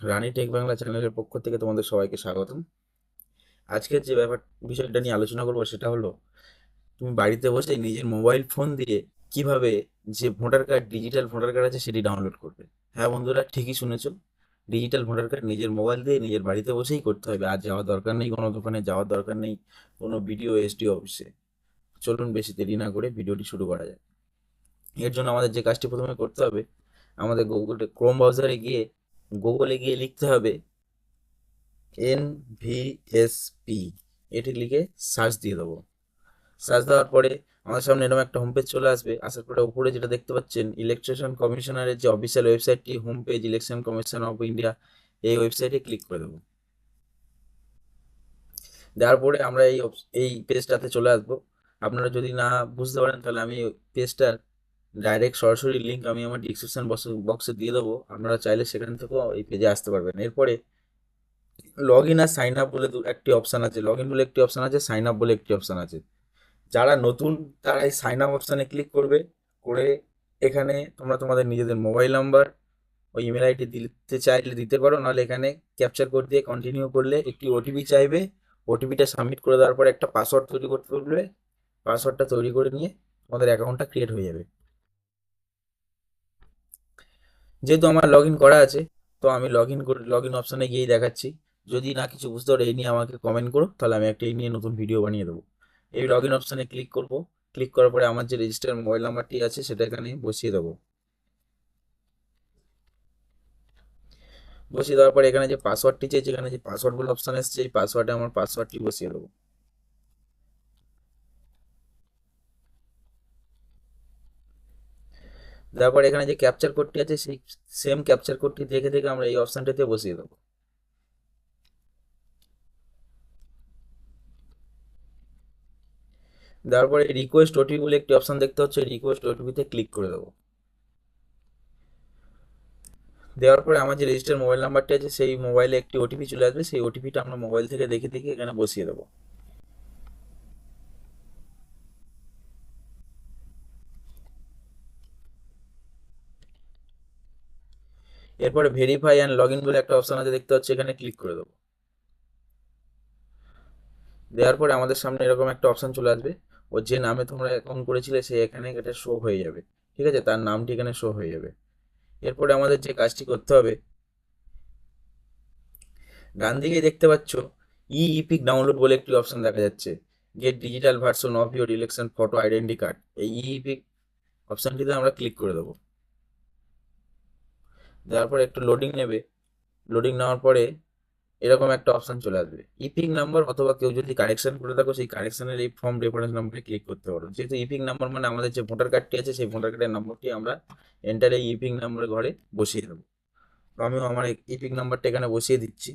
রানী take Bangla চ্যানেলের পক্ষ থেকে তোমাদের সবাইকে স্বাগতম। আজকের যে বিষয়টা নিয়ে আলোচনা করবো সেটা হলো তুমি বাড়িতে বসে নিজের মোবাইল ফোন দিয়ে কিভাবে যে voter card, digital voter card আছে সেটি ডাউনলোড করবে। হ্যাঁ বন্ধুরা, ঠিকই শুনেছো। ডিজিটাল ভোটার কার্ড নিজের মোবাইল দিয়ে নিজের বাড়িতে বসেই করতে হবে। আর যাওয়ার দরকার নেই, কোনো দোকানে যাওয়ার দরকার নেই, কোনো বিডিও এসডি অফিসে। চলুন বেশি দেরি না করে ভিডিওটি শুরু করা যায়। এর জন্য আমাদের যে কাজটি প্রথমে করতে হবে, আমাদের ক্রোম ব্রাউজারে গিয়ে গুগলে গিয়ে লিখতে হবে NVSP, এটি লিখে সার্চ দিয়ে দেবো। সার্চ দেওয়ার পরে আমাদের সামনে এরকম একটা হোম পেজ চলে আসবে। আসার পরে উপরে যেটা দেখতে পাচ্ছেন, ইলেকশন কমিশনারের যে অফিসিয়াল ওয়েবসাইটটি, home page election commission of India, এই ওয়েবসাইটে ক্লিক করে দেবো। দেওয়ার পরে আমরা এই পেজটাতে চলে আসবো। আপনারা যদি না বুঝতে পারেন তাহলে আমি পেজটার ডাইরেক্ট সরাসরি লিঙ্ক আমি আমার ডিসক্রিপশন বক্সে দিয়ে দেবো। আপনারা চাইলে সেখান থেকেও এই পেজে আসতে পারবেন। এরপরে লগ ইন আর সাইন আপ বলে একটি অপশান আছে, লগ ইন বলে একটি অপশান আছে, সাইন আপ বলে একটি অপশান আছে। যারা নতুন তারা এই সাইন আপ অপশানে ক্লিক করবে। করে এখানে তোমরা তোমাদের নিজেদের মোবাইল নাম্বার ও ইমেল আইডি দিতে চাইলে দিতে পারো, নাহলে এখানে ক্যাপচার কোড দিয়ে কন্টিনিউ করলে একটি ওটিপি চাইবে। ওটিপিটা সাবমিট করে দেওয়ার পরে একটা পাসওয়ার্ড তৈরি করতে বলবে। পাসওয়ার্ডটা তৈরি করে নিয়ে তোমাদের অ্যাকাউন্টটা ক্রিয়েট হয়ে যাবে। যেহেতু আমার লগ ইন করা আছে, তো আমি লগ ইন অপশানে গিয়েই দেখাচ্ছি। যদি না কিছু বুঝতে পারো এই নিয়ে আমাকে কমেন্ট করো, তাহলে আমি একটা এই নিয়ে নতুন ভিডিও বানিয়ে দেবো। এই লগ ইন অপশানে ক্লিক করব। ক্লিক করার পরে আমার যে রেজিস্টার মোবাইল নাম্বারটি আছে সেটা এখানে বসিয়ে দেবো। বসিয়ে দেওয়ার পরে এখানে যে পাসওয়ার্ডটি চেয়েছে, এখানে যে পাসওয়ার্ড বলে অপশান এসছে, এই পাসওয়ার্ডে আমার পাসওয়ার্ডটি বসিয়ে দেবো। দেওয়ার পরে এখানে যে ক্যাপচার কোডটি আছে সেই সেম ক্যাপচার কোডটি দেখে দেখে আমরা এই অপশানটিতে বসিয়ে দেবো। দেওয়ার পরে রিকোয়েস্ট ওটিপি বলে একটি অপশান দেখতে হচ্ছে, রিকোয়েস্ট ওটিপিতে ক্লিক করে দেবো। দেওয়ার পরে আমার যে রেজিস্টার মোবাইল নাম্বারটি আছে সেই মোবাইলে একটি ওটিপি চলে আসবে। সেই ওটিপিটা আমরা মোবাইল থেকে দেখে দেখে এখানে বসিয়ে দেবো। এরপরে ভেরিফাই অ্যান্ড লগ ইন বলে একটা অপশন আছে দেখতে হচ্ছে, এখানে ক্লিক করে দেবো। দেওয়ার পরে আমাদের সামনে এরকম একটা অপশন চলে আসবে। ও যে নামে তোমরা অ্যাকাউন্ট করেছিলে সেই এখানে এটা শো হয়ে যাবে। ঠিক আছে, তার নামটি এখানে শো হয়ে যাবে। এরপরে আমাদের যে কাজটি করতে হবে, ডান দিকে দেখতে পাচ্ছ ইপিক ডাউনলোড বলে একটি অপশন দেখা যাচ্ছে, get digital version of your election photo identity card. এই ইপিক অপশনটিতে আমরা ক্লিক করে দেবো। দেওয়ার পরে একটু লোডিং নেবে। লোডিং নেওয়ার পরে এরকম একটা অপশন চলে আসবে, ইপিক নাম্বার অথবা কেউ যদি কারেকশন করে থাকো সেই কারেকশনের এই ফর্ম রেফারেন্স নাম্বারে ক্লিক করতে পারো। যেহেতু ইপিক নাম্বার মানে আমাদের যে ভোটার কার্ডটি আছে সেই ভোটার কার্ডের নম্বরটি আমরা এন্টার এই ইপিক নাম্বারের ঘরে বসিয়ে দেবো। তো আমিও আমার ইপিক নাম্বারটা এখানে বসিয়ে দিচ্ছি।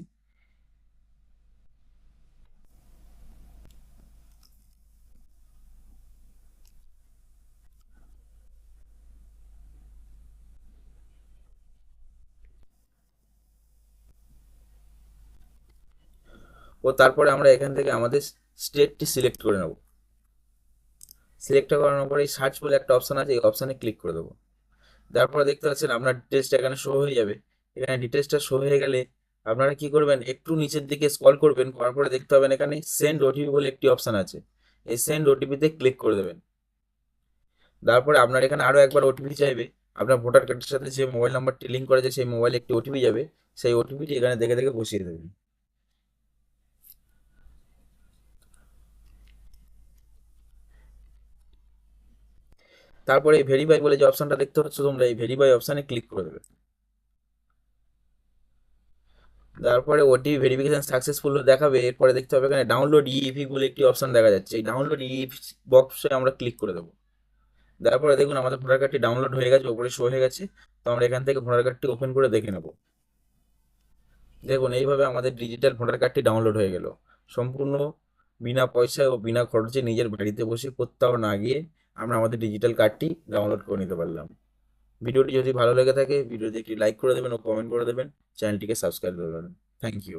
ও তারপরে আমরা এখান থেকে আমাদের স্টেটটি সিলেক্ট করে নেব। সিলেক্ট করানোর পরে সার্চ বলে একটা অপশন আছে, এই অপশানে ক্লিক করে দেবো। তারপরে দেখতে পাচ্ছেন আপনার ডিটেলসটা এখানে শো হয়ে যাবে। এখানে ডিটেলসটা শো হয়ে গেলে আপনারা কি করবেন, একটু নিচের দিকে স্ক্রল করবেন, করার পরে দেখতে পাবেন এখানে সেন্ড ওটিপি বলে একটি অপশন আছে। এই সেন্ড ওটিপিতে ক্লিক করে দেবেন। তারপরে আপনার এখানে আরও একবার ওটিপি চাইবে। আপনার ভোটার কার্ডের সাথে যে মোবাইল নাম্বারটি লিঙ্ক করা আছে সেই মোবাইলে একটি ওটিপি যাবে। সেই ওটিপিটি এখানে দেখে দেখে বসিয়ে দেবেন। তারপরে এই ভেরিফাই বলে যে অপশনটা দেখতে পাচ্ছ তোমরা, এই ভেরিফাই অপশানে ক্লিক করে দেবে। তারপরে ওটিপি ভেরিফিকেশন সাকসেসফুল দেখাবে। এরপরে দেখতে হবে এখানে ডাউনলোড ইইপি বলে একটি অপশন দেখা যাচ্ছে, এই ডাউনলোড ইইপি বক্সে আমরা ক্লিক করে দেবো। তারপরে দেখুন আমাদের ভোটার কার্ডটি ডাউনলোড হয়ে গেছে, ওপরে শো হয়ে গেছে। তো আমরা এখান থেকে ভোটার কার্ডটি ওপেন করে দেখে নেব। দেখুন এইভাবে আমাদের ডিজিটাল ভোটার কার্ডটি ডাউনলোড হয়ে গেল। সম্পূর্ণ বিনা পয়সায় ও বিনা খরচে নিজের বাড়িতে বসে কোথাও না গিয়ে আমরা আমাদের ডিজিটাল কার্ডটি ডাউনলোড করে নিতে পারলাম। ভিডিওটি যদি ভালো লেগে থাকে ভিডিওতে একটি লাইক করে দেবেন ও কমেন্ট করে দেবেন, চ্যানেলটিকে সাবস্ক্রাইব করে দেবেন। Thank you.